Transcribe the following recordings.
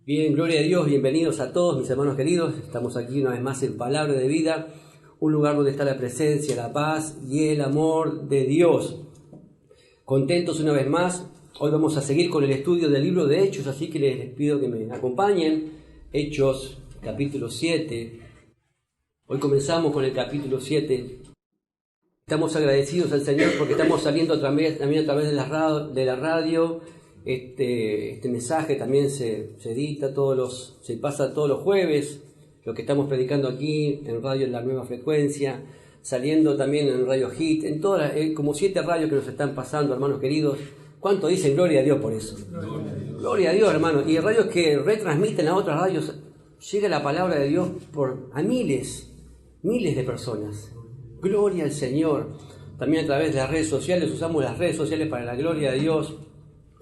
Bien, gloria a Dios, bienvenidos a todos mis hermanos queridos. Estamos aquí una vez más en Palabra de Vida, un lugar donde está la presencia, la paz y el amor de Dios. Contentos una vez más, hoy vamos a seguir con el estudio del libro de Hechos, así que les pido que me acompañen. Hechos, capítulo 7. Hoy comenzamos con el capítulo 7. Estamos agradecidos al Señor porque estamos saliendo también a través de la radio. Este mensaje también se edita se pasa todos los jueves, lo que estamos predicando aquí en radio en la nueva frecuencia, saliendo también en Radio Hit, en todas como 7 radios que nos están pasando, hermanos queridos. ¿Cuánto dicen gloria a Dios por eso? Gloria a Dios, hermanos. Y radios que retransmiten a otras radios, llega la palabra de Dios a miles de personas. Gloria al Señor. También a través de las redes sociales, usamos las redes sociales para la gloria de Dios.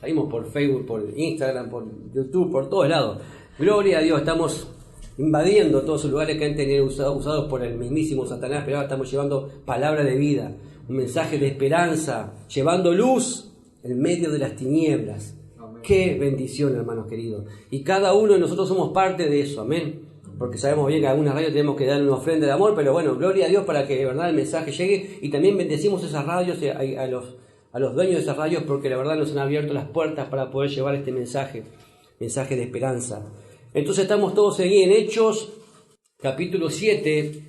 Salimos por Facebook, por Instagram, por YouTube, por todos lados. Gloria a Dios, estamos invadiendo todos esos lugares que han tenido usados por el mismísimo Satanás, pero ahora estamos llevando palabra de vida, un mensaje de esperanza, llevando luz en medio de las tinieblas. Amén. Qué bendición, hermanos queridos. Y cada uno de nosotros somos parte de eso, amén. Porque sabemos bien que a algunas radios tenemos que dar una ofrenda de amor, pero bueno, gloria a Dios para que de verdad el mensaje llegue. Y también bendecimos esas radios a los dueños de esas radios, porque la verdad nos han abierto las puertas para poder llevar este mensaje de esperanza. Entonces estamos todos aquí en Hechos, capítulo 7.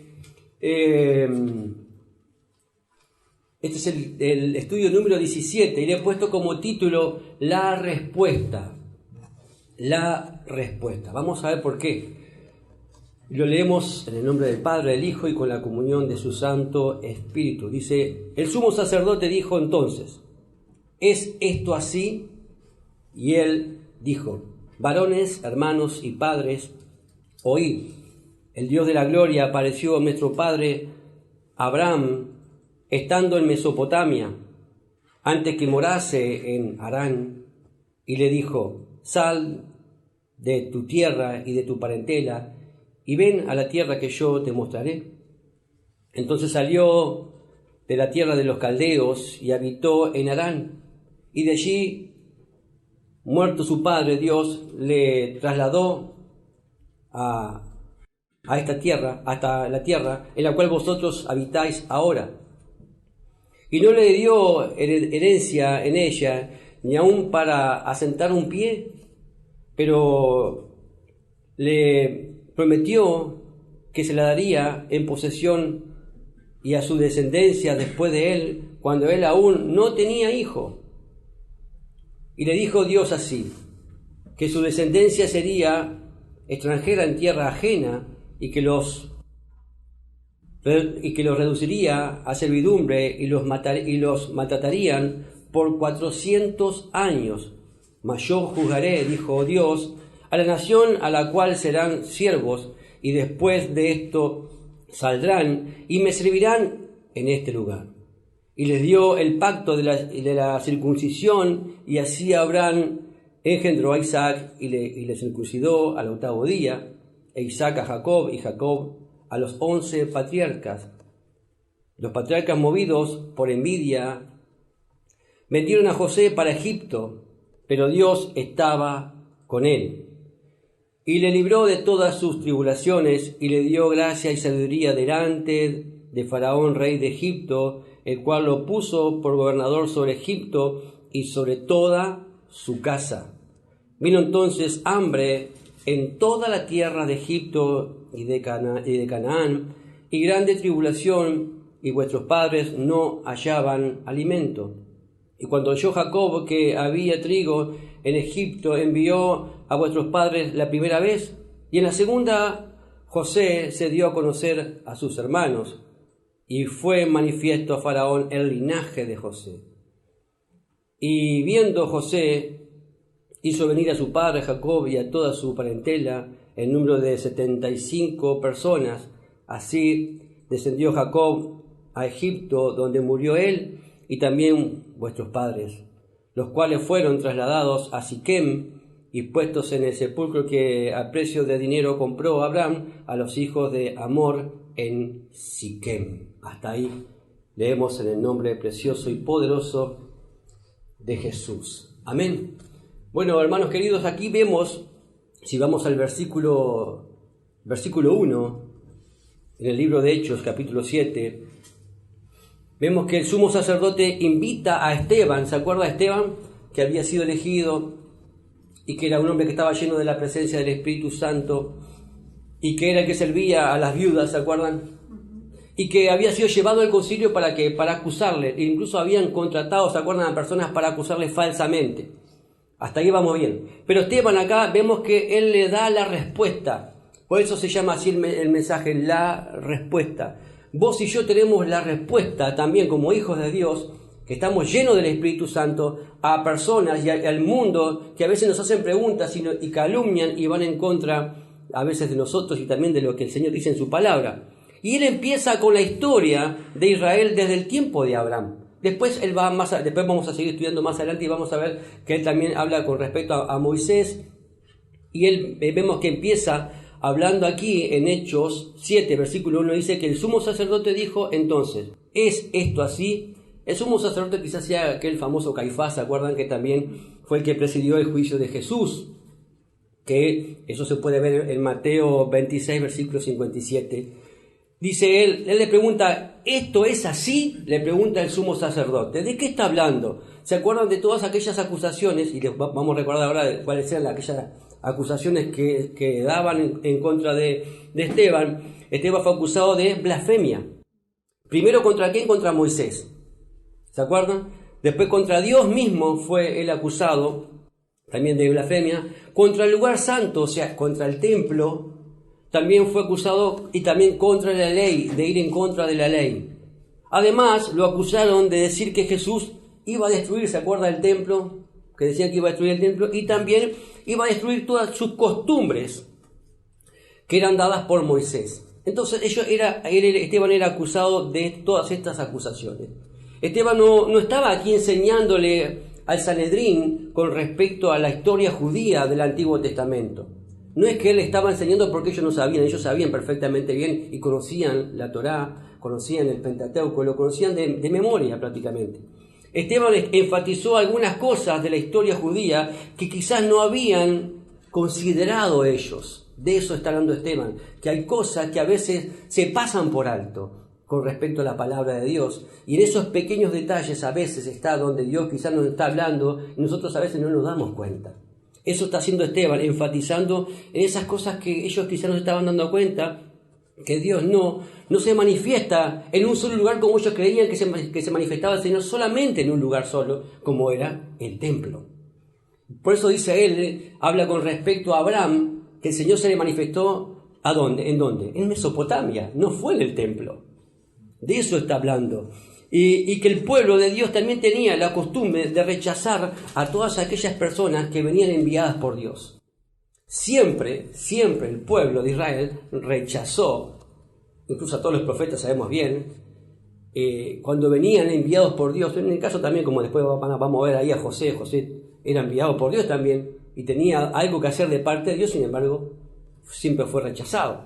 Este es el estudio número 17 y le he puesto como título La Respuesta. La Respuesta. Vamos a ver por qué. Lo leemos en el nombre del Padre, del Hijo y con la comunión de su Santo Espíritu. Dice, el sumo sacerdote dijo entonces, ¿es esto así? Y él dijo, varones, hermanos y padres, oíd, el Dios de la gloria apareció a nuestro padre Abraham, estando en Mesopotamia, antes que morase en Harán, y le dijo, sal de tu tierra y de tu parentela, y ven a la tierra que yo te mostraré. Entonces salió de la tierra de los caldeos y habitó en Harán, y de allí, muerto su padre, Dios le trasladó a esta tierra, hasta la tierra en la cual vosotros habitáis ahora. Y no le dio herencia en ella, ni aun para asentar un pie, pero le prometió que se la daría en posesión y a su descendencia después de él, cuando él aún no tenía hijo. Y le dijo Dios así, que su descendencia sería extranjera en tierra ajena y que los reduciría a servidumbre y los maltratarían por 400 años. Mas yo juzgaré, dijo Dios, a la nación a la cual serán siervos, y después de esto saldrán y me servirán en este lugar. Y les dio el pacto de la circuncisión, y así Abraham engendró a Isaac y le circuncidó al 8º día, e Isaac a Jacob y Jacob a los 11 patriarcas. Los patriarcas, movidos por envidia, vendieron a José para Egipto, pero Dios estaba con él y le libró de todas sus tribulaciones y le dio gracia y sabiduría delante de Faraón, rey de Egipto, el cual lo puso por gobernador sobre Egipto y sobre toda su casa. Vino entonces hambre en toda la tierra de Egipto y de Canaán, y grande tribulación, y vuestros padres no hallaban alimento. Y cuando oyó Jacob que había trigo en Egipto, envió a vuestros padres la primera vez, y en la segunda José se dio a conocer a sus hermanos, y fue manifiesto a Faraón el linaje de José. Y viendo José, hizo venir a su padre Jacob y a toda su parentela, el número de 75 personas. Así descendió Jacob a Egipto, donde murió él, y también vuestros padres, los cuales fueron trasladados a Siquem y puestos en el sepulcro que a precio de dinero compró Abraham a los hijos de Hamor en Siquem. Hasta ahí leemos en el nombre precioso y poderoso de Jesús. Amén. Bueno, hermanos queridos, aquí vemos si vamos al versículo 1, en el libro de Hechos, capítulo 7, vemos que el sumo sacerdote invita a Esteban. ¿Se acuerda de Esteban? Que había sido elegido y que era un hombre que estaba lleno de la presencia del Espíritu Santo y que era el que servía a las viudas, ¿se acuerdan? Y que había sido llevado al concilio para acusarle. E incluso habían contratado, ¿se acuerdan?, a personas para acusarle falsamente. Hasta ahí vamos bien. Pero Esteban acá vemos que él le da la respuesta. Por eso se llama así el mensaje, la respuesta. Vos y yo tenemos la respuesta también como hijos de Dios, que estamos llenos del Espíritu Santo, a personas y al mundo que a veces nos hacen preguntas y calumnian y van en contra a veces de nosotros y también de lo que el Señor dice en su palabra. Y él empieza con la historia de Israel desde el tiempo de Abraham. Después después vamos a seguir estudiando más adelante y vamos a ver que él también habla con respecto a Moisés. Y él vemos que empieza hablando aquí en Hechos 7, versículo 1, dice que el sumo sacerdote dijo entonces, ¿es esto así? El sumo sacerdote quizás sea aquel famoso Caifás, ¿se acuerdan? Que también fue el que presidió el juicio de Jesús, que eso se puede ver en Mateo 26, versículo 57. Dice él le pregunta, ¿esto es así? Le pregunta el sumo sacerdote. ¿De qué está hablando? ¿Se acuerdan de todas aquellas acusaciones? Y vamos a recordar ahora cuáles eran aquellas acusaciones que daban en contra de Esteban. Esteban fue acusado de blasfemia. Primero, ¿contra quién? Contra Moisés. ¿Se acuerdan? Después contra Dios mismo fue el acusado, también de blasfemia. Contra el lugar santo, o sea, contra el templo, también fue acusado, y también contra la ley, de ir en contra de la ley. Además, lo acusaron de decir que Jesús iba a destruir, ¿se acuerda del templo? Que decían que iba a destruir el templo, y también iba a destruir todas sus costumbres que eran dadas por Moisés. Entonces Esteban era acusado de todas estas acusaciones. Esteban no estaba aquí enseñándole al Sanedrín con respecto a la historia judía del Antiguo Testamento. No es que él estaba enseñando porque ellos sabían perfectamente bien y conocían la Torá, conocían el Pentateuco, lo conocían de memoria prácticamente. Esteban enfatizó algunas cosas de la historia judía que quizás no habían considerado ellos. De eso está hablando Esteban, que hay cosas que a veces se pasan por alto con respecto a la palabra de Dios, y en esos pequeños detalles a veces está donde Dios quizás nos está hablando y nosotros a veces no nos damos cuenta. Eso está haciendo Esteban, enfatizando en esas cosas que ellos quizás no se estaban dando cuenta, que Dios no se manifiesta en un solo lugar como ellos creían que se manifestaba el Señor, solamente en un lugar solo, como era el templo. Por eso dice él, habla con respecto a Abraham, que el Señor se le manifestó ¿a dónde? ¿En dónde? En Mesopotamia, no fue en el templo. De eso está hablando. Y que el pueblo de Dios también tenía la costumbre de rechazar a todas aquellas personas que venían enviadas por Dios. Siempre el pueblo de Israel rechazó, incluso a todos los profetas sabemos bien, cuando venían enviados por Dios, en el caso también como después vamos a ver ahí a José era enviado por Dios también y tenía algo que hacer de parte de Dios, sin embargo siempre fue rechazado.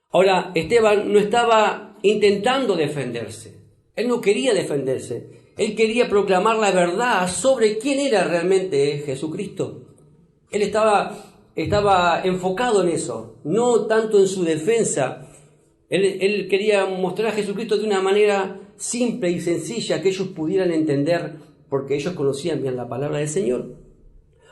Ahora, Esteban no estaba intentando defenderse. Él no quería defenderse, él quería proclamar la verdad sobre quién era realmente Jesucristo. Él estaba enfocado en eso, no tanto en su defensa. Él quería mostrar a Jesucristo de una manera simple y sencilla que ellos pudieran entender, porque ellos conocían bien la palabra del Señor.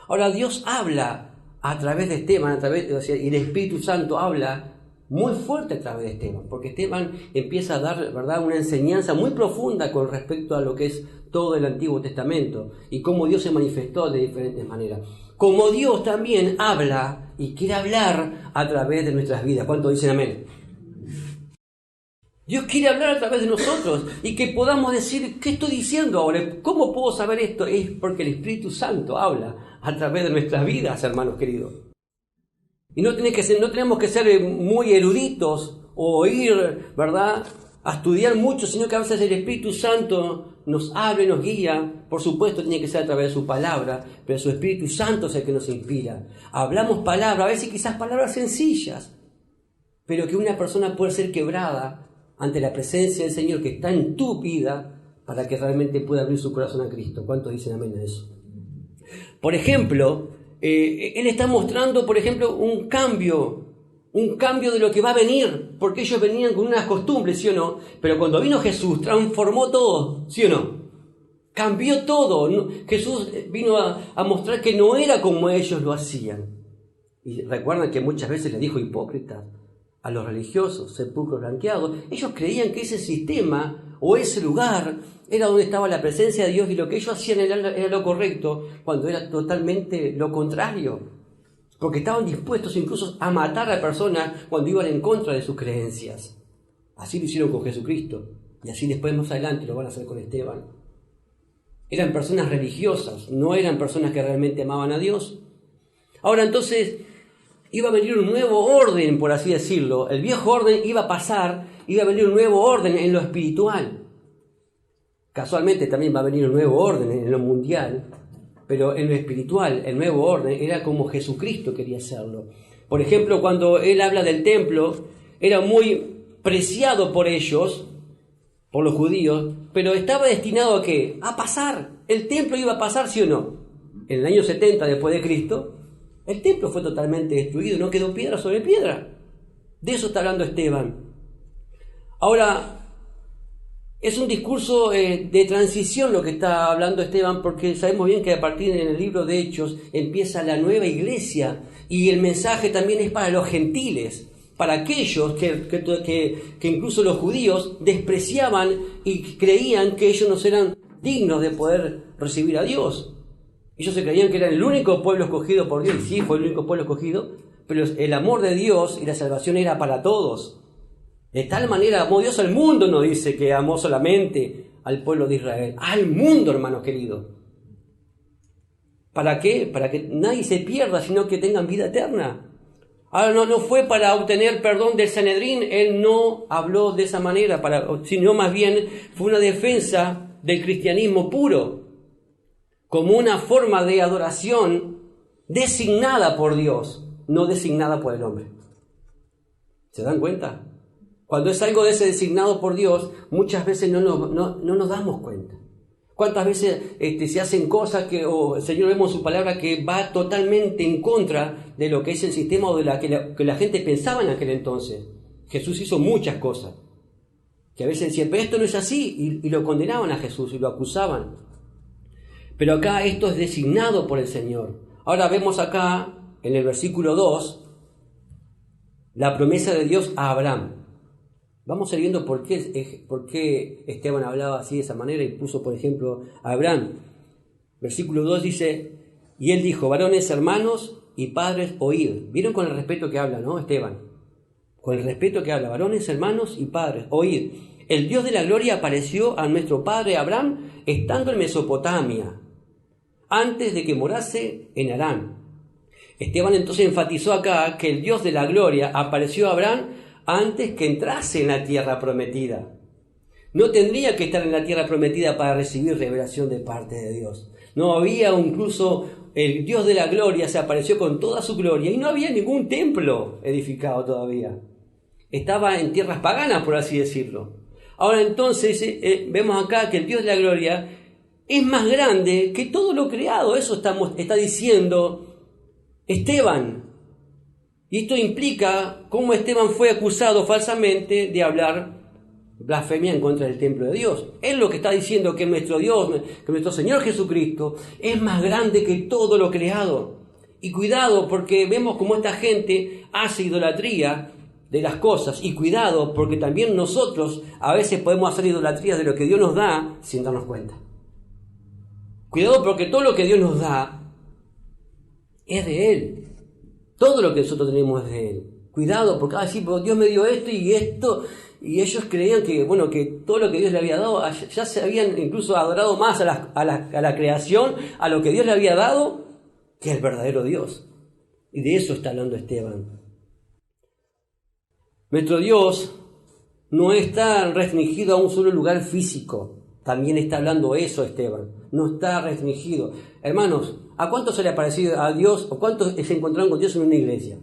Ahora Dios habla a través de Esteban, y el Espíritu Santo habla muy fuerte a través de Esteban, porque Esteban empieza a dar, ¿verdad?, una enseñanza muy profunda con respecto a lo que es todo el Antiguo Testamento y cómo Dios se manifestó de diferentes maneras. Como Dios también habla y quiere hablar a través de nuestras vidas. ¿Cuántos dicen amén? Dios quiere hablar a través de nosotros y que podamos decir, ¿qué estoy diciendo ahora? ¿Cómo puedo saber esto? Es porque el Espíritu Santo habla a través de nuestras vidas, hermanos queridos. Y no tenemos que ser muy eruditos o ir, ¿verdad?, a estudiar mucho, sino que a veces el Espíritu Santo nos habla y nos guía. Por supuesto, tiene que ser a través de su palabra, pero su Espíritu Santo es el que nos inspira. Hablamos palabras, a veces quizás palabras sencillas, pero que una persona puede ser quebrada ante la presencia del Señor que está en tu vida para que realmente pueda abrir su corazón a Cristo. ¿Cuántos dicen amén a eso? Por ejemplo, Él está mostrando, por ejemplo, un cambio de lo que va a venir, porque ellos venían con unas costumbres, ¿sí o no? Pero cuando vino Jesús, transformó todo, ¿sí o no? Cambió todo. Jesús vino a mostrar que no era como ellos lo hacían. Y recuerdan que muchas veces les dijo hipócritas a los religiosos, sepulcros blanqueados. Ellos creían que ese sistema o ese lugar era donde estaba la presencia de Dios, y lo que ellos hacían era lo correcto, cuando era totalmente lo contrario. Porque estaban dispuestos incluso a matar a personas cuando iban en contra de sus creencias. Así lo hicieron con Jesucristo, y así después más adelante lo van a hacer con Esteban. Eran personas religiosas, no eran personas que realmente amaban a Dios. Ahora entonces iba a venir un nuevo orden, por así decirlo. El viejo orden iba a pasar, iba a venir un nuevo orden en lo espiritual. Casualmente también va a venir un nuevo orden en lo mundial, pero en lo espiritual, el nuevo orden era como Jesucristo quería hacerlo. Por ejemplo, cuando él habla del templo, era muy preciado por ellos, por los judíos, pero estaba destinado ¿a qué? A pasar. El templo iba a pasar, ¿sí o no? En el año 70 después de Cristo, el templo fue totalmente destruido, no quedó piedra sobre piedra. De eso está hablando Esteban. Ahora, es un discurso de transición lo que está hablando Esteban, porque sabemos bien que a partir del libro de Hechos empieza la nueva iglesia, y el mensaje también es para los gentiles, para aquellos que incluso los judíos despreciaban y creían que ellos no eran dignos de poder recibir a Dios. Ellos se creían que eran el único pueblo escogido por Dios, y sí, fue el único pueblo escogido, pero el amor de Dios y la salvación era para todos. De tal manera amó Dios al mundo, no dice que amó solamente al pueblo de Israel, al mundo, hermanos queridos. ¿Para qué? Para que nadie se pierda, sino que tengan vida eterna. Ahora no fue para obtener perdón del Sanedrín, él no habló de esa manera, sino más bien fue una defensa del cristianismo puro, como una forma de adoración designada por Dios, no designada por el hombre. ¿Se dan cuenta? Cuando es algo de ese designado por Dios, muchas veces no nos damos cuenta. ¿Cuántas veces se hacen cosas o el Señor vemos en su palabra que va totalmente en contra de lo que es el sistema o de que la gente pensaba en aquel entonces? Jesús hizo muchas cosas que a veces decían, pero esto no es así, y lo condenaban a Jesús y lo acusaban. Pero acá esto es designado por el Señor. Ahora vemos acá, en el versículo 2, la promesa de Dios a Abraham. Vamos a ir viendo por qué Esteban hablaba así de esa manera y puso, por ejemplo, a Abraham. Versículo 2 dice, y él dijo, varones, hermanos y padres, oíd. ¿Vieron con el respeto que habla, no, Esteban? Con el respeto que habla, varones, hermanos y padres, oíd. El Dios de la gloria apareció a nuestro padre Abraham estando en Mesopotamia, antes de que morase en Harán. Esteban entonces enfatizó acá que el Dios de la gloria apareció a Abraham antes que entrase en la tierra prometida. No tendría que estar en la tierra prometida para recibir revelación de parte de Dios. No había incluso el Dios de la gloria, se apareció con toda su gloria y no había ningún templo edificado todavía. Estaba en tierras paganas, por así decirlo. Ahora entonces vemos acá que el Dios de la gloria es más grande que todo lo creado. Eso está diciendo Esteban. Y esto implica cómo Esteban fue acusado falsamente de hablar blasfemia en contra del templo de Dios. Él lo que está diciendo que nuestro Dios, que nuestro Señor Jesucristo es más grande que todo lo creado. Y cuidado, porque vemos cómo esta gente hace idolatría de las cosas. Y cuidado, porque también nosotros a veces podemos hacer idolatría de lo que Dios nos da sin darnos cuenta. Cuidado, porque todo lo que Dios nos da es de Él. Todo lo que nosotros tenemos es de Él. Cuidado, porque Dios me dio esto y esto, y ellos creían que todo lo que Dios le había dado, ya se habían incluso adorado más a la creación, a lo que Dios le había dado, que al verdadero Dios. Y de eso está hablando Esteban. Nuestro Dios no está restringido a un solo lugar físico. También está hablando eso Esteban. No está restringido. Hermanos, ¿a cuántos se le ha parecido a Dios o cuántos se encontraron con Dios en una iglesia?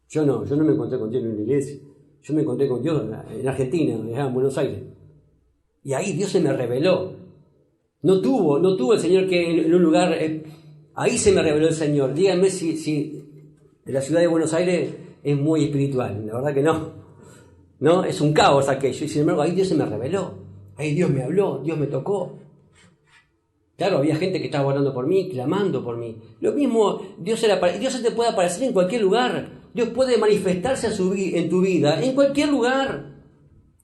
Yo no me encontré con Dios en una iglesia. Yo me encontré con Dios en Argentina, en Buenos Aires. Y ahí Dios se me reveló. No tuvo el Señor que en un lugar Ahí se me reveló el Señor. Díganme si de la ciudad de Buenos Aires es muy espiritual. La verdad que no. No, es un caos aquello. Y sin embargo, ahí Dios se me reveló. Ahí Dios me habló, Dios me tocó. Claro, había gente que estaba orando por mí, clamando por mí. Lo mismo, Dios se te puede aparecer en cualquier lugar. Dios puede manifestarse en tu vida, en cualquier lugar.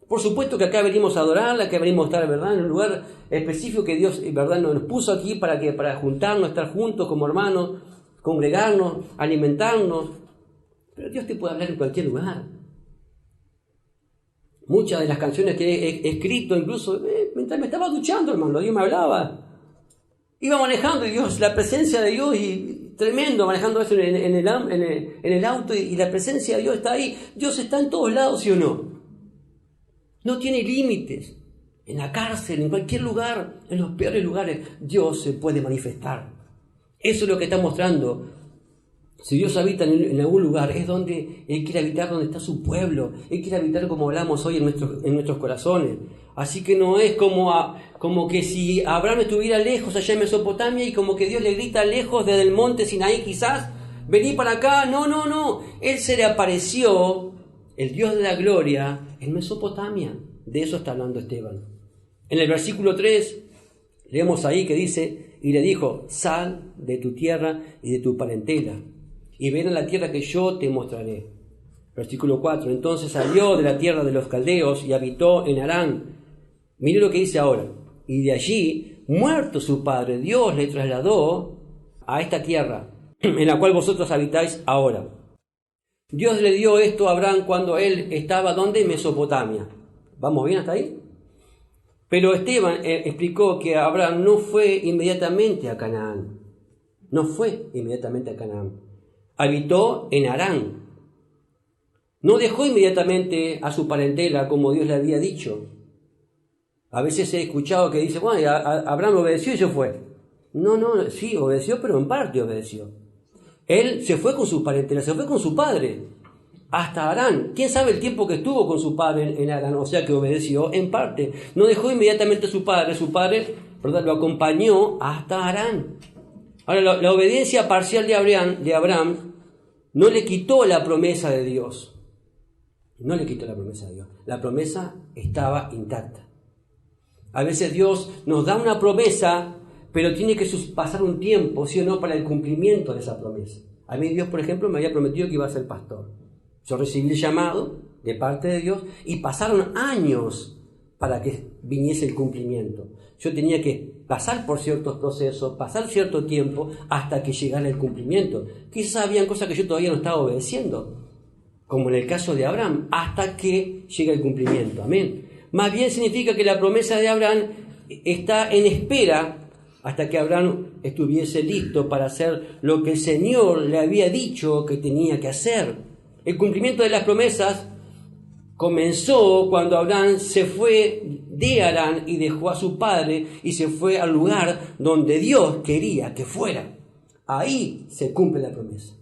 Por supuesto que acá venimos a adorarla, que venimos a estar, ¿verdad?, en un lugar específico que Dios, ¿verdad?, nos puso aquí para juntarnos, estar juntos como hermanos, congregarnos, alimentarnos. Pero Dios te puede hablar en cualquier lugar. Muchas de las canciones que he escrito, incluso mientras me estaba duchando, hermano, Dios me hablaba. Iba manejando y Dios, la presencia de Dios, y tremendo, manejando eso en el auto, y la presencia de Dios está ahí. Dios está en todos lados, ¿sí o no? No tiene límites. En la cárcel, en cualquier lugar, en los peores lugares, Dios se puede manifestar. Eso es lo que está mostrando. Si Dios habita en algún lugar, es donde Él quiere habitar, donde está su pueblo. Él quiere habitar, como hablamos hoy, en nuestros corazones. Así que no es como que si Abraham estuviera lejos allá en Mesopotamia y como que Dios le grita lejos desde el monte Sinaí quizás, vení para acá. No. Él se le apareció, el Dios de la gloria, en Mesopotamia. De eso está hablando Esteban. En el versículo 3, leemos ahí que dice, y le dijo, sal de tu tierra y de tu parentela, y ven a la tierra que yo te mostraré. Versículo 4, entonces salió de la tierra de los caldeos y habitó en Harán. Mire lo que dice ahora. Y de allí, muerto su padre, Dios le trasladó a esta tierra, en la cual vosotros habitáis ahora. Dios le dio esto a Abraham cuando él estaba, ¿dónde? En Mesopotamia. ¿Vamos bien hasta ahí? Pero Esteban explicó que Abraham no fue inmediatamente a Canaán. No fue inmediatamente a Canaán. Habitó en Harán. No dejó inmediatamente a su parentela como Dios le había dicho. A veces he escuchado que dice, bueno, Abraham obedeció y se fue. No, sí, obedeció, pero en parte obedeció. Él se fue con su parentela, se fue con su padre, hasta Harán. ¿Quién sabe el tiempo que estuvo con su padre en Harán? O sea que obedeció en parte. No dejó inmediatamente a su padre, ¿verdad?, lo acompañó hasta Harán. Ahora, la obediencia parcial de Abraham no le quitó la promesa de Dios. No le quitó la promesa de Dios. La promesa estaba intacta. A veces Dios nos da una promesa, pero tiene que pasar un tiempo, ¿sí o no?, para el cumplimiento de esa promesa. A mí Dios, por ejemplo, me había prometido que iba a ser pastor. Yo recibí el llamado de parte de Dios y pasaron años para que viniese el cumplimiento. Yo tenía que pasar por ciertos procesos, pasar cierto tiempo hasta que llegara el cumplimiento. Quizás habían cosas que yo todavía no estaba obedeciendo, como en el caso de Abraham, hasta que llegue el cumplimiento. Amén. Más bien significa que la promesa de Abraham está en espera hasta que Abraham estuviese listo para hacer lo que el Señor le había dicho que tenía que hacer. El cumplimiento de las promesas comenzó cuando Abraham se fue de Harán y dejó a su padre y se fue al lugar donde Dios quería que fuera. Ahí se cumple la promesa.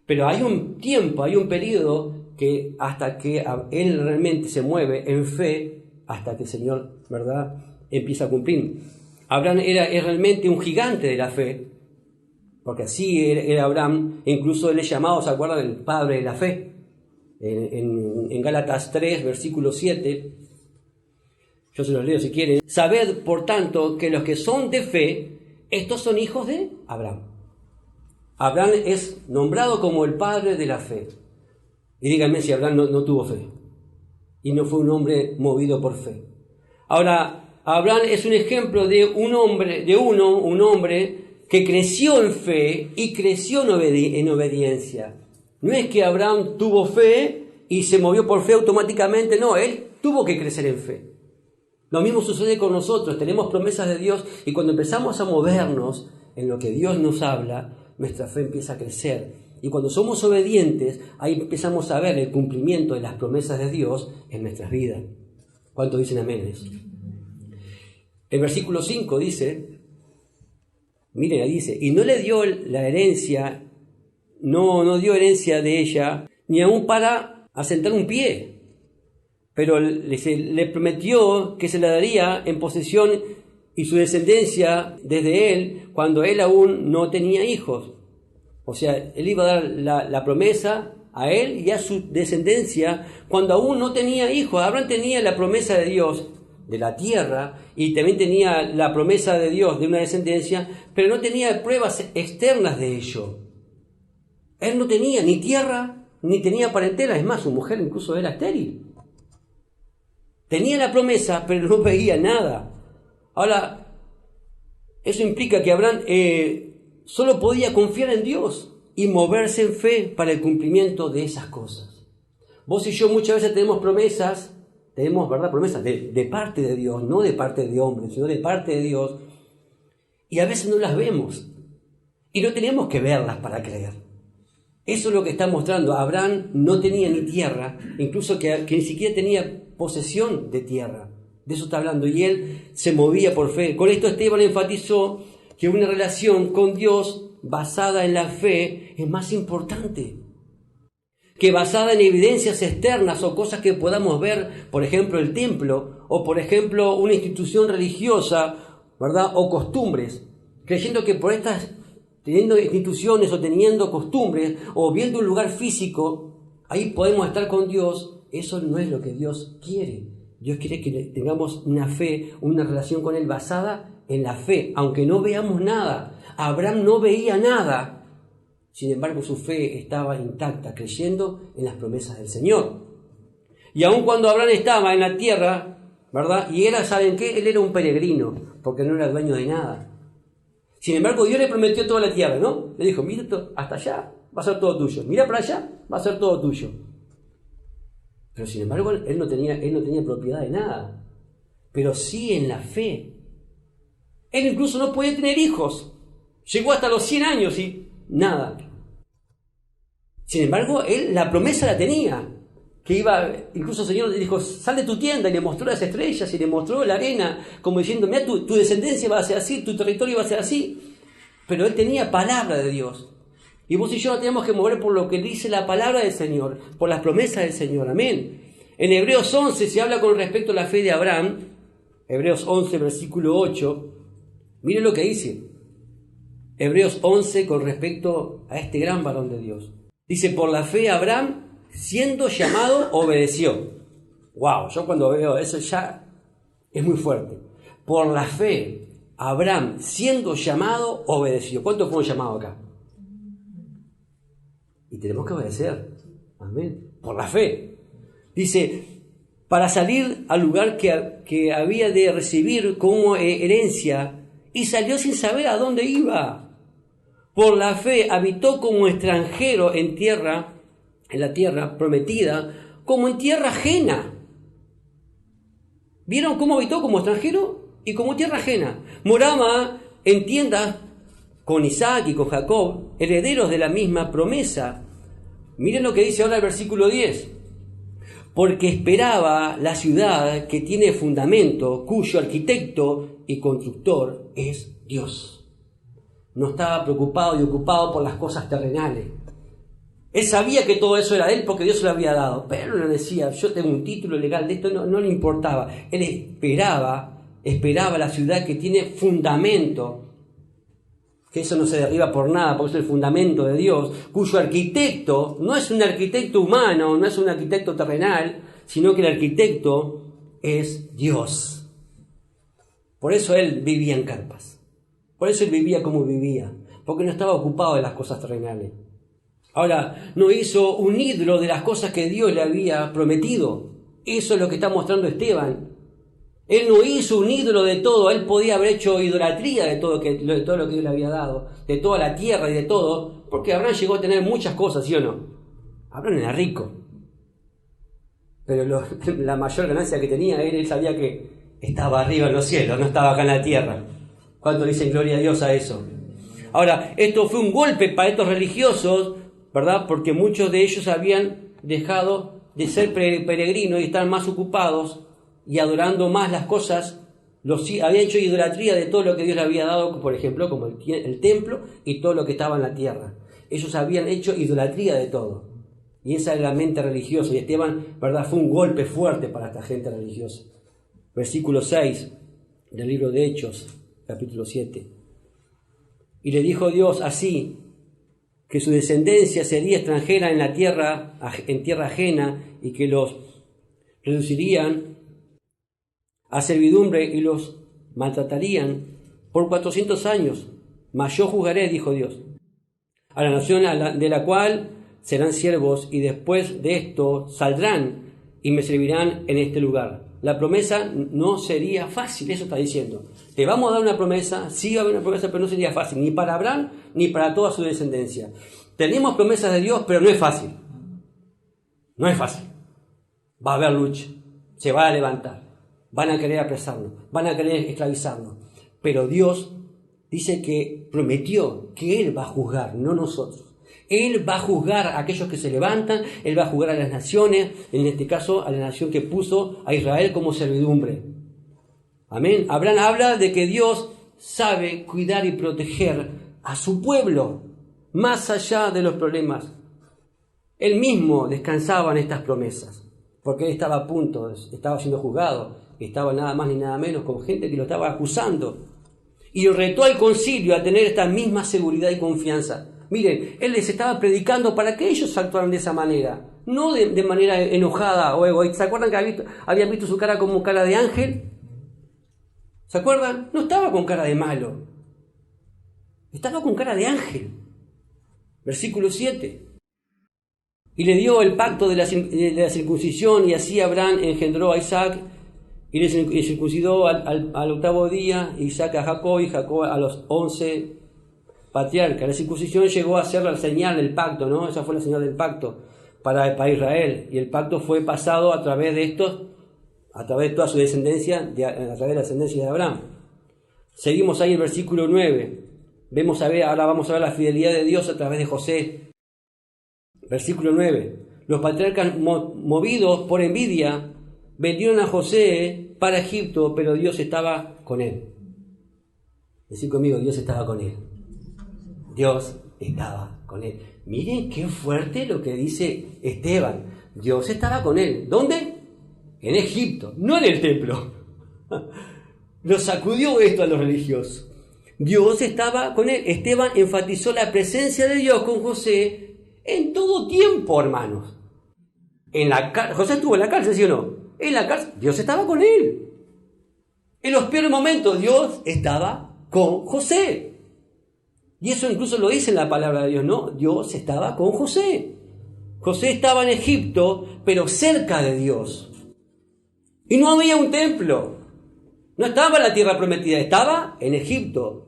Pero hay un tiempo, hay un periodo que hasta que él realmente se mueve en fe, hasta que el Señor, ¿verdad?, empieza a cumplir. Abraham era realmente un gigante de la fe, porque así era Abraham. Incluso él es llamado, ¿se acuerdan?, el padre de la fe. En Gálatas 3, versículo 7, yo se los leo si quieren. Sabed, por tanto, que los que son de fe, estos son hijos de Abraham. Abraham es nombrado como el padre de la fe. Y díganme si Abraham no tuvo fe y no fue un hombre movido por fe. Ahora, Abraham es un ejemplo de un hombre que creció en fe y creció en obediencia. No es que Abraham tuvo fe y se movió por fe automáticamente, no, él tuvo que crecer en fe. Lo mismo sucede con nosotros, tenemos promesas de Dios y cuando empezamos a movernos en lo que Dios nos habla, nuestra fe empieza a crecer. Y cuando somos obedientes, ahí empezamos a ver el cumplimiento de las promesas de Dios en nuestras vidas. ¿Cuántos dicen amén a eso? El versículo 5 dice, miren, ahí dice, y no le dio la herencia, no dio herencia de ella, ni aún para asentar un pie, pero le prometió que se la daría en posesión y su descendencia desde él cuando él aún no tenía hijos. O sea, él iba a dar la promesa a él y a su descendencia cuando aún no tenía hijos. Abraham tenía la promesa de Dios de la tierra y también tenía la promesa de Dios de una descendencia, pero no tenía pruebas externas de ello. Él no tenía ni tierra ni tenía parentela, es más, su mujer incluso era estéril. Tenía la promesa, pero no veía nada. Ahora, eso implica que Abraham solo podía confiar en Dios y moverse en fe para el cumplimiento de esas cosas. Vos y yo muchas veces tenemos promesas, ¿verdad? Promesas de parte de Dios, no de parte de hombres, sino de parte de Dios, y a veces no las vemos, y no tenemos que verlas para creer. Eso es lo que está mostrando. Abraham no tenía ni tierra, incluso que ni siquiera tenía posesión de tierra. De eso está hablando, y él se movía por fe. Con esto Esteban enfatizó que una relación con Dios basada en la fe es más importante que basada en evidencias externas o cosas que podamos ver, por ejemplo el templo, o por ejemplo una institución religiosa, ¿verdad? O costumbres, creyendo que por estas, teniendo instituciones o teniendo costumbres, o viendo un lugar físico, ahí podemos estar con Dios. Eso no es lo que Dios quiere. Dios quiere que tengamos una fe, una relación con Él basada en la fe, aunque no veamos nada. Abraham no veía nada. Sin embargo, su fe estaba intacta, creyendo en las promesas del Señor. Y aun cuando Abraham estaba en la tierra, ¿verdad? Y era, ¿saben qué? Él era un peregrino, porque no era dueño de nada. Sin embargo, Dios le prometió toda la tierra, ¿no? Le dijo, mira hasta allá, va a ser todo tuyo. Mira para allá, va a ser todo tuyo. Pero sin embargo, él no tenía propiedad de nada. Pero sí en la fe. Él incluso no podía tener hijos. Llegó hasta los 100 años y nada. Sin embargo, él la promesa la tenía. Que iba, incluso el Señor le dijo, sal de tu tienda, y le mostró las estrellas y le mostró la arena, como diciendo, mira, tu descendencia va a ser así, tu territorio va a ser así. Pero él tenía palabra de Dios. Y vos y yo nos tenemos que mover por lo que dice la palabra del Señor, por las promesas del Señor. Amén. En Hebreos 11 se habla con respecto a la fe de Abraham. Hebreos 11, versículo 8. Miren lo que dice. Hebreos 11 con respecto a este gran varón de Dios. Dice, por la fe Abraham, siendo llamado, obedeció. Wow, yo cuando veo eso ya es muy fuerte. Por la fe Abraham, siendo llamado, obedeció. ¿Cuántos fueron llamados acá? Y tenemos que obedecer. Amén. Por la fe. Dice, para salir al lugar que había de recibir como herencia, y salió sin saber a dónde iba. Por la fe habitó como extranjero en la tierra prometida, como en tierra ajena. ¿Vieron cómo habitó como extranjero y como tierra ajena? Moraba en tiendas con Isaac y con Jacob, herederos de la misma promesa. Miren lo que dice ahora el versículo 10. Porque esperaba la ciudad que tiene fundamento, cuyo arquitecto y constructor es Dios. No estaba preocupado y ocupado por las cosas terrenales. Él sabía que todo eso era de él porque Dios se lo había dado, pero no le decía, yo tengo un título legal de esto, no le importaba. Él esperaba la ciudad que tiene fundamento, que eso no se derriba por nada, porque es el fundamento de Dios, cuyo arquitecto no es un arquitecto humano, no es un arquitecto terrenal, sino que el arquitecto es Dios. Por eso él vivía en carpas. Por eso él vivía como vivía, porque no estaba ocupado de las cosas terrenales. Ahora, no hizo un ídolo de las cosas que Dios le había prometido. Eso es lo que está mostrando Esteban. Él no hizo un ídolo de todo, él podía haber hecho idolatría de todo lo que Dios le había dado, de toda la tierra y de todo, porque Abraham llegó a tener muchas cosas, ¿sí o no? Abraham era rico, pero la mayor ganancia que tenía, él sabía que estaba arriba en los cielos, no estaba acá en la tierra. ¿Cuánto dicen gloria a Dios a eso? Ahora, esto fue un golpe para estos religiosos, ¿verdad? Porque muchos de ellos habían dejado de ser peregrinos y estar más ocupados y adorando más las cosas, habían hecho idolatría de todo lo que Dios le había dado, por ejemplo, como el templo y todo lo que estaba en la tierra. Ellos habían hecho idolatría de todo. Y esa era la mente religiosa. Y Esteban, ¿verdad? Fue un golpe fuerte para esta gente religiosa. Versículo 6. del libro de Hechos, capítulo 7. Y le dijo Dios así, que su descendencia sería extranjera en tierra ajena, y que los reducirían a servidumbre y los maltratarían por 400 años. Mas yo juzgaré, dijo Dios, a la nación de la cual serán siervos, y después de esto saldrán y me servirán en este lugar. La promesa no sería fácil, eso está diciendo. Te vamos a dar una promesa, sí va a haber una promesa, pero no sería fácil, ni para Abraham, ni para toda su descendencia. Tenemos promesas de Dios, pero no es fácil. No es fácil. Va a haber lucha, se va a levantar, van a querer apresarnos, van a querer esclavizarnos. Pero Dios dice que prometió que Él va a juzgar, no nosotros. Él va a juzgar a aquellos que se levantan, Él va a juzgar a las naciones, en este caso a la nación que puso a Israel como servidumbre. Amén. Abraham habla de que Dios sabe cuidar y proteger a su pueblo, más allá de los problemas. Él mismo descansaba en estas promesas, porque él estaba a punto, estaba siendo juzgado, estaba nada más ni nada menos con gente que lo estaba acusando. Y retó al concilio a tener esta misma seguridad y confianza. Miren, él les estaba predicando para que ellos actuaran de esa manera, no de manera enojada o egoísta. ¿Se acuerdan que habían visto su cara como cara de ángel? ¿Se acuerdan? No estaba con cara de malo, estaba con cara de ángel. Versículo 7. Y le dio el pacto de la circuncisión, y así Abraham engendró a Isaac, y le circuncidó al 8º día, Isaac a Jacob, y Jacob a los 11 patriarcas. La circuncisión llegó a ser la señal del pacto, ¿no? Esa fue la señal del pacto para Israel, y el pacto fue pasado a través de estos, a través de toda su descendencia, a través de la descendencia de Abraham. Seguimos ahí en el versículo 9. Ahora vamos a ver la fidelidad de Dios a través de José. Versículo 9. Los patriarcas, movidos por envidia, vendieron a José para Egipto, pero Dios estaba con él. Decid conmigo, Dios estaba con él. Dios estaba con él. Miren qué fuerte lo que dice Esteban. Dios estaba con él. ¿Dónde? En Egipto, no en el templo. Lo sacudió esto a los religiosos. Dios estaba con él. Esteban enfatizó la presencia de Dios con José en todo tiempo, hermanos. José estuvo en la cárcel, ¿sí o no? En la cárcel, Dios estaba con él. En los peores momentos, Dios estaba con José. Y eso incluso lo dice en la palabra de Dios, ¿no? Dios estaba con José. José estaba en Egipto, pero cerca de Dios. Y no había un templo. No estaba en la tierra prometida, estaba en Egipto.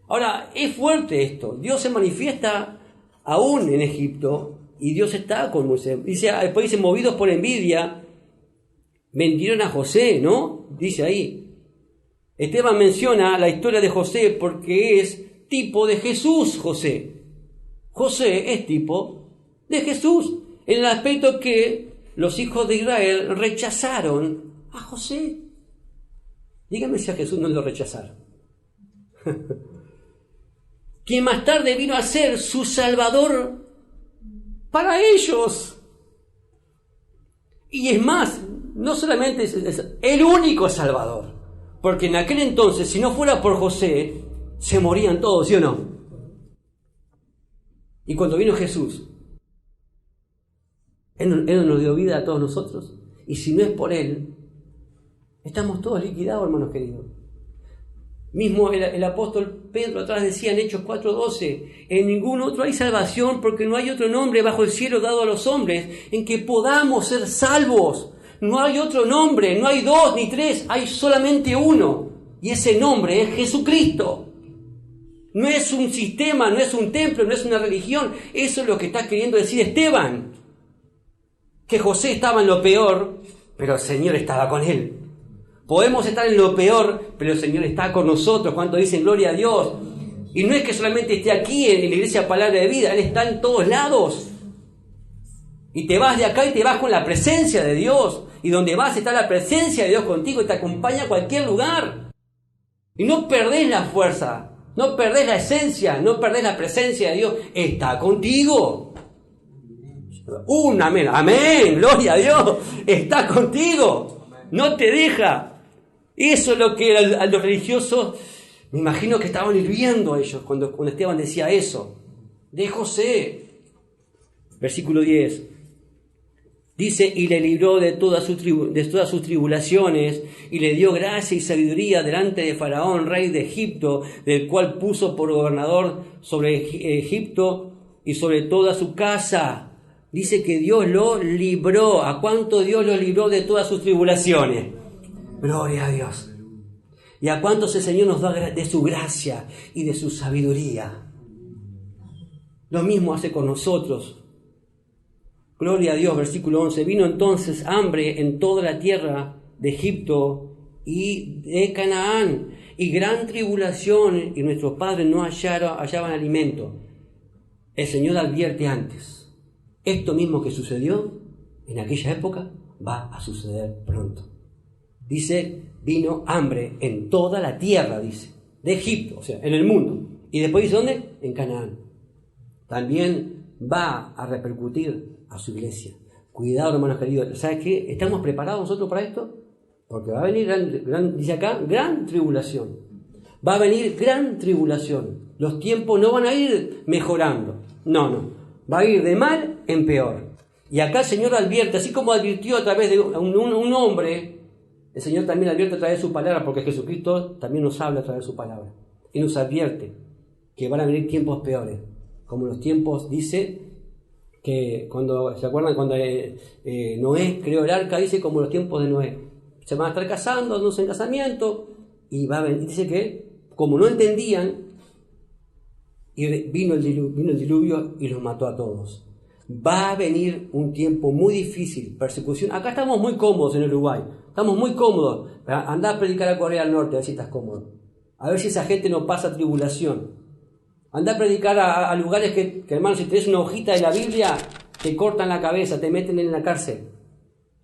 Ahora, es fuerte esto. Dios se manifiesta aún en Egipto y Dios está con Moisés. Después dice, movidos por envidia, vendieron a José, ¿no? Dice ahí. Esteban menciona la historia de José porque es tipo de Jesús, José. José es tipo de Jesús, en el aspecto que los hijos de Israel rechazaron a José. Dígame si a Jesús no lo rechazaron. Quien más tarde vino a ser su Salvador para ellos. Y es más, no solamente es el único Salvador, porque en aquel entonces, si no fuera por José, se morían todos, ¿sí o no? Y cuando vino Jesús, Él nos dio vida a todos nosotros, y si no es por Él, estamos todos liquidados, hermanos queridos. Mismo el apóstol Pedro atrás decía en Hechos 4:12, en ningún otro hay salvación, porque no hay otro nombre bajo el cielo dado a los hombres en que podamos ser salvos. No hay otro nombre, no hay dos ni tres, hay solamente uno, y ese nombre es Jesucristo. No es un sistema, no es un templo, no es una religión. Eso es lo que está queriendo decir Esteban, que José estaba en lo peor, pero el Señor estaba con él. Podemos estar en lo peor, pero el Señor está con nosotros. Cuando dicen gloria a Dios. Y no es que solamente esté aquí en la iglesia Palabra de Vida, Él está en todos lados. Y te vas de acá y te vas con la presencia de Dios. Y donde vas está la presencia de Dios contigo y te acompaña a cualquier lugar. Y no perdés la fuerza, no perdés la esencia, no perdés la presencia de Dios. Está contigo. Un amén, amén, gloria a Dios. Está contigo, no te deja. Y eso es lo que a los religiosos, me imagino que estaban hirviendo ellos cuando Esteban decía eso. De José. Versículo 10. Dice, y le libró de todas sus tribulaciones, y le dio gracia y sabiduría delante de Faraón, rey de Egipto, del cual puso por gobernador sobre Egipto y sobre toda su casa. Dice que Dios lo libró. ¿A cuánto Dios lo libró de todas sus tribulaciones? Gloria a Dios. ¿Y a cuántos el Señor nos da de su gracia y de su sabiduría? Lo mismo hace con nosotros. Gloria a Dios, versículo 11. Vino entonces hambre en toda la tierra de Egipto y de Canaán, y gran tribulación, y nuestros padres no hallaban alimento. El Señor advierte antes. Esto mismo que sucedió en aquella época va a suceder pronto. Dice, vino hambre en toda la tierra, dice, de Egipto, o sea, en el mundo. Y después dice, ¿dónde? En Canaán. También va a repercutir a su iglesia. Cuidado, hermanos queridos. ¿Sabes qué? ¿Estamos preparados nosotros para esto? Porque va a venir dice acá, gran tribulación. Va a venir gran tribulación. Los tiempos no van a ir mejorando. No. Va a ir de mal en peor. Y acá el Señor advierte, así como advirtió a través de un hombre, el Señor también advierte a través de su palabra, porque Jesucristo también nos habla a través de su palabra. Y nos advierte que van a venir tiempos peores. Como los tiempos, dice, que ¿se acuerdan cuando Noé creó el arca? Dice como los tiempos de Noé. Se van a estar casando, dándose en casamiento, y dice que, como no entendían, vino el diluvio y los mató a todos. Va a venir un tiempo muy difícil, persecución. Acá estamos muy cómodos en Uruguay, estamos muy cómodos. Andá a predicar a Corea del Norte, a ver si estás cómodo. A ver si esa gente no pasa tribulación. Andá a predicar a lugares que, hermano, si tenés una hojita de la Biblia, te cortan la cabeza, te meten en la cárcel.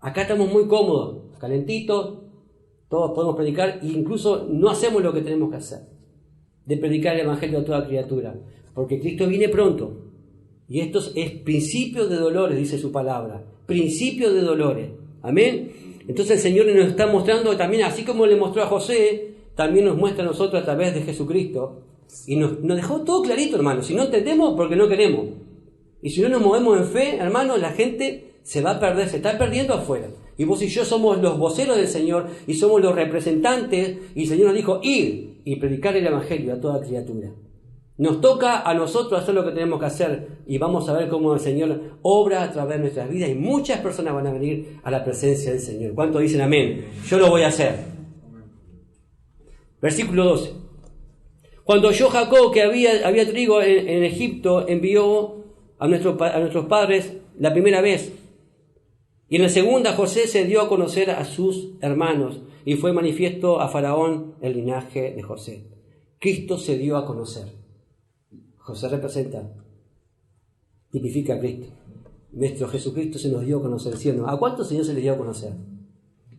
Acá estamos muy cómodos, calentitos, todos podemos predicar, e incluso no hacemos lo que tenemos que hacer, de predicar el Evangelio a toda criatura, porque Cristo viene pronto. Y esto es principio de dolores, dice su palabra. Principio de dolores. Amén. Entonces el Señor nos está mostrando también, así como le mostró a José, también nos muestra a nosotros a través de Jesucristo. Y nos dejó todo clarito, hermano. Si no entendemos, porque no queremos. Y si no nos movemos en fe, hermano, la gente se va a perder, se está perdiendo afuera. Y vos y yo somos los voceros del Señor y somos los representantes. Y el Señor nos dijo, ir y predicar el Evangelio a toda criatura. Nos toca a nosotros hacer lo que tenemos que hacer, y vamos a ver cómo el Señor obra a través de nuestras vidas, y muchas personas van a venir a la presencia del Señor. ¿Cuántos dicen amén? Yo lo voy a hacer. Versículo 12. Cuando oyó Jacob que había trigo en Egipto, envió a nuestros padres la primera vez, y en la segunda José se dio a conocer a sus hermanos, y fue manifiesto a Faraón el linaje de José. Cristo se dio a conocer. José tipifica a Cristo. Nuestro Jesucristo se nos dio a conocer, ¿sí o no? ¿A cuántos Señor se les dio a conocer?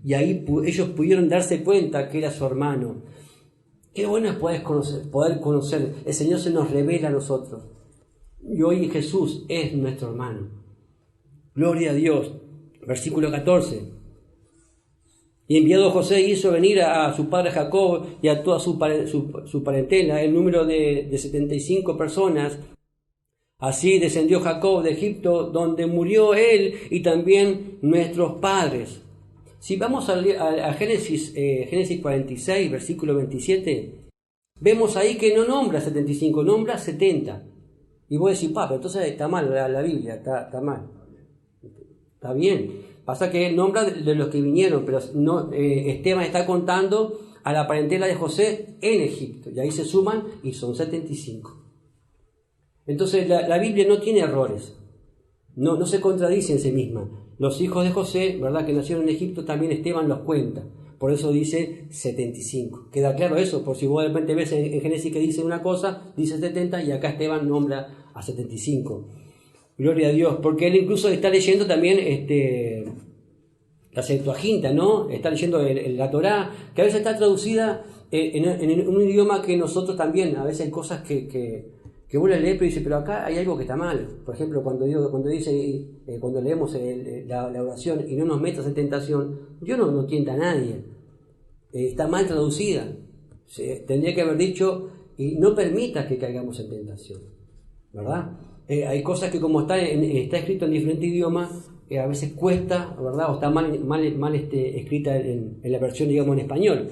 Y ahí ellos pudieron darse cuenta que era su hermano. Qué bueno es poder conocer. El Señor se nos revela a nosotros. Y hoy Jesús es nuestro hermano. Gloria a Dios. Versículo 14. Y enviado José hizo venir a su padre Jacob y a toda su parentela, el número de 75 personas. Así descendió Jacob de Egipto, donde murió él y también nuestros padres. Si vamos a Génesis 46, versículo 27, vemos ahí que no nombra 75, nombra 70. Y vos decís, pero entonces está mal la Biblia, está mal. Está bien. Pasa que nombra de los que vinieron, pero no, Esteban está contando a la parentela de José en Egipto. Y ahí se suman y son 75. Entonces la Biblia no tiene errores. No se contradice en sí misma. Los hijos de José, ¿verdad?, que nacieron en Egipto, también Esteban los cuenta. Por eso dice 75. ¿Queda claro eso? Por si vos de repente ves en Génesis que dice una cosa, dice 70, y acá Esteban nombra a 75. Gloria a Dios, porque él incluso está leyendo también la Septuaginta, ¿no? Está leyendo la Torá, que a veces está traducida en un idioma que nosotros también, a veces hay cosas que vos la lees, pero dice, pero acá hay algo que está mal. Por ejemplo, cuando leemos la oración, y no nos metas en tentación, Dios no tienta a nadie. está mal traducida. Tendría que haber dicho, y no permitas que caigamos en tentación, ¿verdad? Hay cosas que como está escrito en diferentes idiomas, a veces cuesta, ¿verdad? O está mal escrita en la versión, digamos, en español.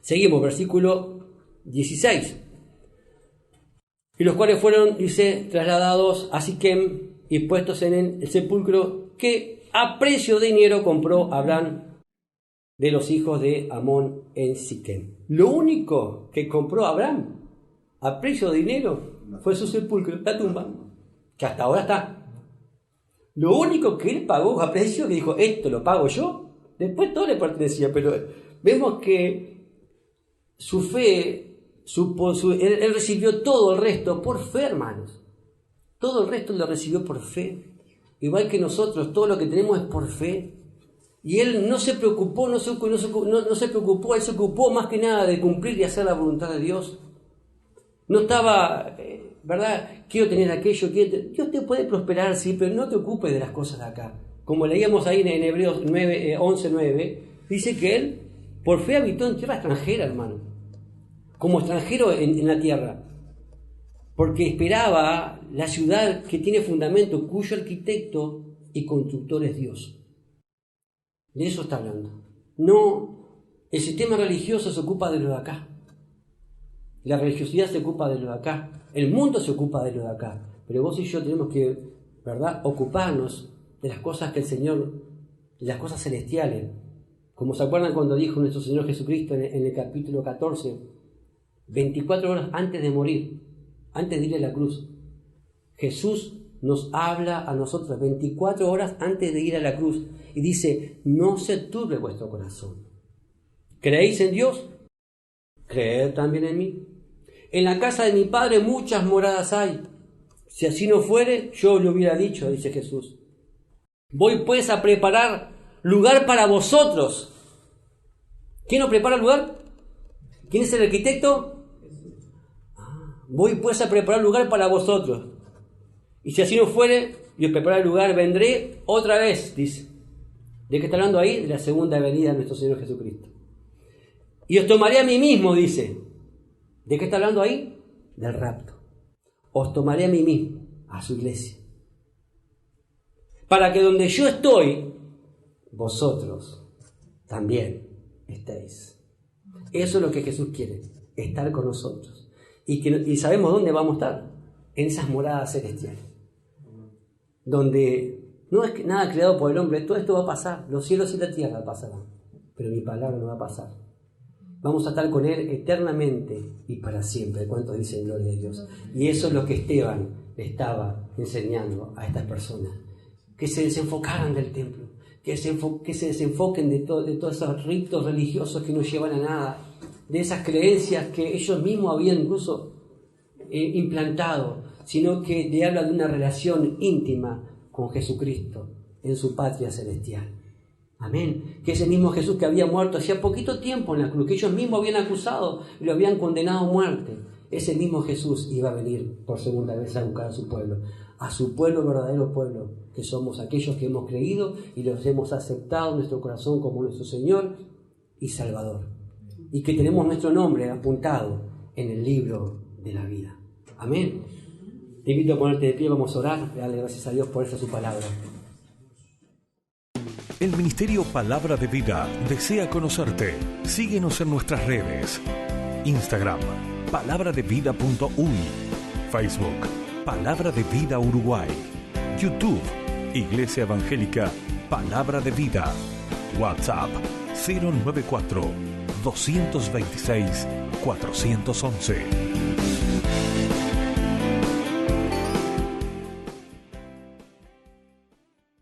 Seguimos, versículo 16. Y los cuales fueron, dice, trasladados a Siquem y puestos en el sepulcro que a precio de dinero compró Abraham de los hijos de Amón en Siquem. Lo único que compró Abraham a precio de dinero fue su sepulcro, la tumba, que hasta ahora está. Lo único que él pagó a precio, que dijo, esto lo pago yo, después todo le pertenecía, pero vemos que su fe, él recibió todo el resto por fe, hermanos. Todo el resto lo recibió por fe. Igual que nosotros, todo lo que tenemos es por fe. Y él no se preocupó, él se ocupó más que nada de cumplir y hacer la voluntad de Dios. No estaba, ¿verdad? Quiero tener aquello, Dios te puede prosperar, sí, pero no te ocupes de las cosas de acá. Como leíamos ahí en Hebreos 11:9, dice que él por fe habitó en tierra extranjera, hermano. Como extranjero en la tierra. Porque esperaba la ciudad que tiene fundamento, cuyo arquitecto y constructor es Dios. De eso está hablando. No, el sistema religioso se ocupa de lo de acá. La religiosidad se ocupa de lo de acá. El mundo se ocupa de lo de acá. Pero vos y yo tenemos que, ¿verdad?, ocuparnos de las cosas que el Señor, de las cosas celestiales. Como se acuerdan cuando dijo nuestro Señor Jesucristo en el capítulo 14, 24 horas antes de morir, antes de ir a la cruz, Jesús nos habla a nosotros 24 horas antes de ir a la cruz y dice, no se turbe vuestro corazón. ¿Creéis en Dios? Creed también en mí. En la casa de mi Padre muchas moradas hay. Si así no fuere, yo lo hubiera dicho, dice Jesús. Voy pues a preparar lugar para vosotros. ¿Quién nos prepara el lugar? ¿Quién es el arquitecto? Voy pues a preparar lugar para vosotros. Y si así no fuere, y os preparar el lugar, vendré otra vez, dice. ¿De qué está hablando ahí? De la segunda venida de nuestro Señor Jesucristo. Y os tomaré a mí mismo, dice. ¿De qué está hablando ahí? Del rapto. Os tomaré a mí mismo, a su iglesia. Para que donde yo estoy, vosotros también estéis. Eso es lo que Jesús quiere, estar con nosotros. Y sabemos dónde vamos a estar, en esas moradas celestiales. Donde no es nada creado por el hombre, todo esto va a pasar, los cielos y la tierra pasarán, pero mi palabra no va a pasar. Vamos a estar con Él eternamente y para siempre. ¿Cuántos dicen gloria a Dios? Y eso es lo que Esteban le estaba enseñando a estas personas. Que se desenfocaran del templo, que se desenfoquen de todos esos ritos religiosos que no llevan a nada, de esas creencias que ellos mismos habían incluso implantado, sino que le habla de una relación íntima con Jesucristo en su patria celestial. Amén. Que ese mismo Jesús que había muerto hacía poquito tiempo en la cruz, que ellos mismos habían acusado y lo habían condenado a muerte, ese mismo Jesús iba a venir por segunda vez a buscar a su pueblo, verdadero pueblo, que somos aquellos que hemos creído y los hemos aceptado en nuestro corazón como nuestro Señor y Salvador, y que tenemos nuestro nombre apuntado en el libro de la vida. Amén. Te invito a ponerte de pie, vamos a orar, darle gracias a Dios por esa su palabra. El Ministerio Palabra de Vida desea conocerte. Síguenos en nuestras redes. Instagram, palabraDeVida.uy. Facebook, Palabra de Vida Uruguay. YouTube, Iglesia Evangélica Palabra de Vida. WhatsApp, 094 226 411.